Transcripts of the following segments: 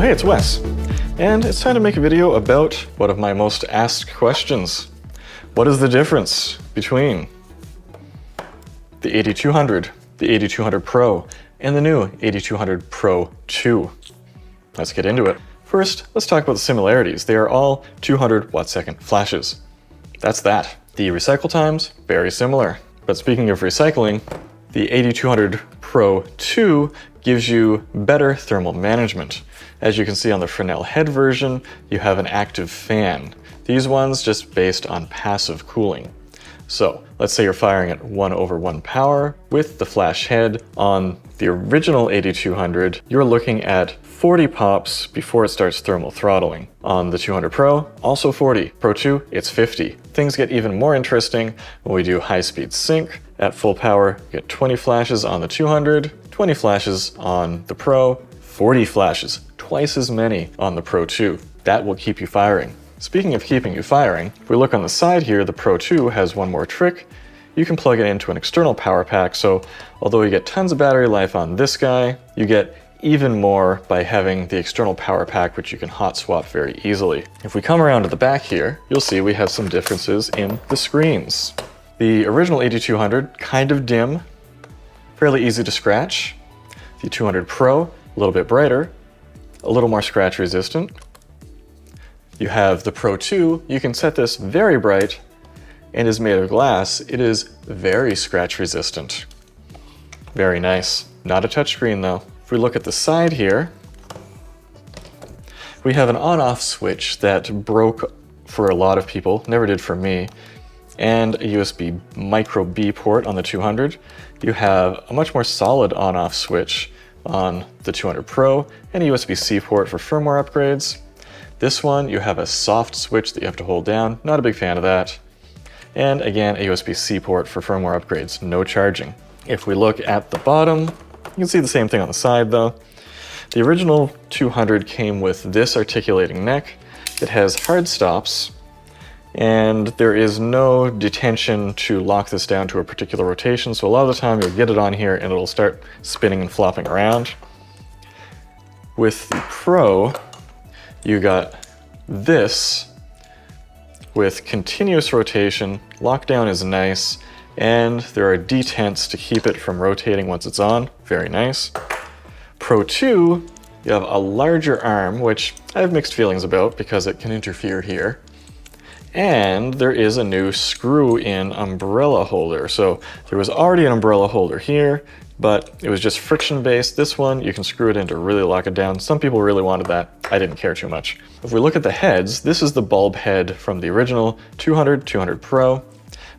hey, it's Wes, and it's time to make a video about one of my most asked questions. What is the difference between the AD200, the AD200 Pro, and the new AD200 Pro 2? Let's get into it. First, let's talk about the similarities. They are all 200 watt-second flashes. That's that. The recycle times, very similar. But speaking of recycling, the AD200 Pro 2 gives you better thermal management. As you can see on the Fresnel head version, you have an active fan. These ones just based on passive cooling. So let's say you're firing at 1/1 power with the flash head. On the original AD200, you're looking at 40 pops before it starts thermal throttling. On the 200 Pro, also 40. Pro 2, it's 50. Things get even more interesting when we do high-speed sync. At full power, you get 20 flashes on the 200, 20 flashes on the Pro, 40 flashes, twice as many on the Pro 2. That will keep you firing. Speaking of keeping you firing, if we look on the side here, the Pro 2 has one more trick. You can plug it into an external power pack, so although you get tons of battery life on this guy, you get even more by having the external power pack, which you can hot swap very easily. If we come around to the back here, you'll see we have some differences in the screens. The original AD200, kind of dim, fairly easy to scratch. The 200 Pro, a little bit brighter, a little more scratch resistant. You have the Pro 2, you can set this very bright and is made of glass. It is very scratch resistant. Very nice. Not a touchscreen though. If we look at the side here, we have an on-off switch that broke for a lot of people, never did for me, and a USB micro B port on the 200. You have a much more solid on-off switch on the 200 Pro and a USB-C port for firmware upgrades. This one, you have a soft switch that you have to hold down. Not a big fan of that. And again, a USB-C port for firmware upgrades, no charging. If we look at the bottom, you can see the same thing on the side though. The original 200 came with this articulating neck. It has hard stops, and there is no detention to lock this down to a particular rotation, so a lot of the time you'll get it on here and it'll start spinning and flopping around. With the Pro, you got this with continuous rotation. Lockdown is nice, and there are detents to keep it from rotating once it's on. Very nice. Pro 2, you have a larger arm, which I have mixed feelings about because it can interfere here. And there is a new screw-in umbrella holder. So there was already an umbrella holder here, but it was just friction-based. This one, you can screw it in to really lock it down. Some people really wanted that. I didn't care too much. If we look at the heads, this is the bulb head from the original 200, 200 Pro.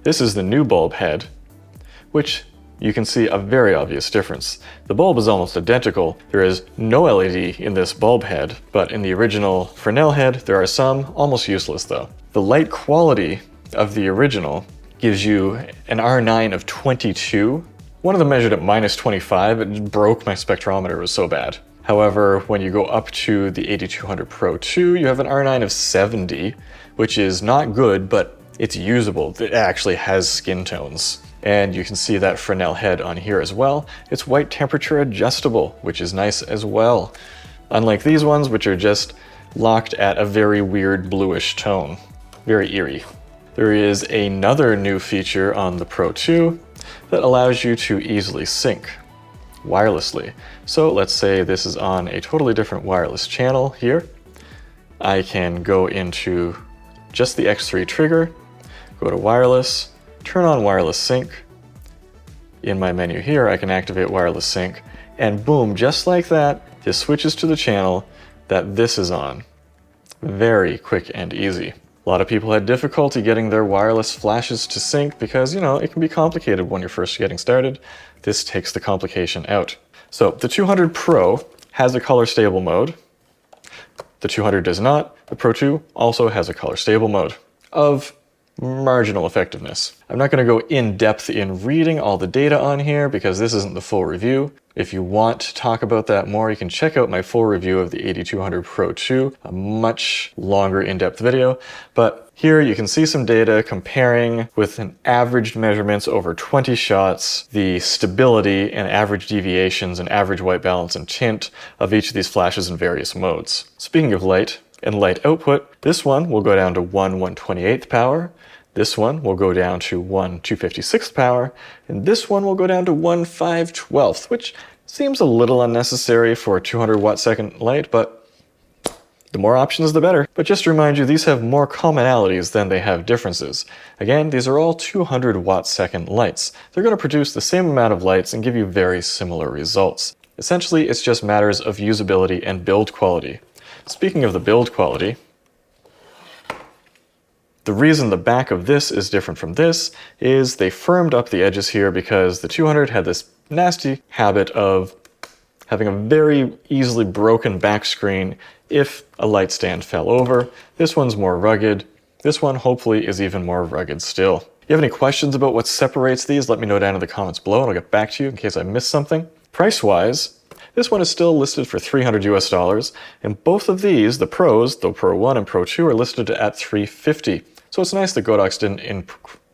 This is the new bulb head, which you can see a very obvious difference. The bulb is almost identical. There is no LED in this bulb head, but in the original Fresnel head, there are some, almost useless though. The light quality of the original gives you an R9 of 22. One of them measured at -25, it broke my spectrometer, it was so bad. However, when you go up to the AD200 Pro 2, you have an R9 of 70, which is not good, but it's usable. It actually has skin tones. And you can see that Fresnel head on here as well. It's white temperature adjustable, which is nice as well. Unlike these ones, which are just locked at a very weird bluish tone. Very eerie. There is another new feature on the Pro 2 that allows you to easily sync wirelessly. So let's say this is on a totally different wireless channel here. I can go into just the X3 trigger, go to wireless, turn on wireless sync. In my menu here, I can activate wireless sync, and boom, just like that, this switches to the channel that this is on. Very quick and easy. A lot of people had difficulty getting their wireless flashes to sync because, you know, it can be complicated when you're first getting started. This takes the complication out. So the 200 Pro has a color stable mode. The 200 does not. The Pro 2 also has a color stable mode of marginal effectiveness. I'm not going to go in depth in reading all the data on here because this isn't the full review. If you want to talk about that more, you can check out my full review of the AD200 Pro 2, a much longer in-depth video. But here you can see some data comparing with an averaged measurements over 20 shots, the stability and average deviations and average white balance and tint of each of these flashes in various modes. Speaking of light and light output, this one will go down to 1/128th power. This one will go down to 1/256th power, and this one will go down to 1/512th, which seems a little unnecessary for a 200 watt second light, but the more options the better. But just to remind you, these have more commonalities than they have differences. Again, these are all 200 watt second lights. They're going to produce the same amount of lights and give you very similar results. Essentially, it's just matters of usability and build quality. Speaking of the build quality, the reason the back of this is different from this is they firmed up the edges here because the 200 had this nasty habit of having a very easily broken back screen if a light stand fell over. This one's more rugged. This one hopefully is even more rugged still. If you have any questions about what separates these, let me know down in the comments below and I'll get back to you in case I missed something. Price-wise, this one is still listed for $300 US, and both of these, the Pros, the Pro 1 and Pro 2, are listed at $350. So it's nice that Godox didn't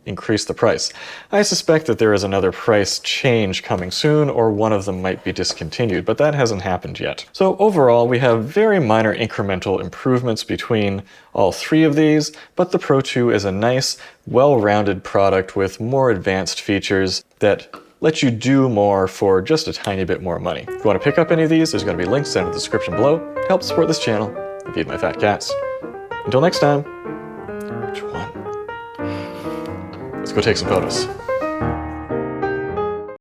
increase the price. I suspect that there is another price change coming soon, or one of them might be discontinued, but that hasn't happened yet. So overall, we have very minor incremental improvements between all three of these, but the Pro 2 is a nice, well-rounded product with more advanced features that let you do more for just a tiny bit more money. If you want to pick up any of these, there's going to be links down in the description below to help support this channel and feed my fat cats. Until next time, which one? Let's go take some photos.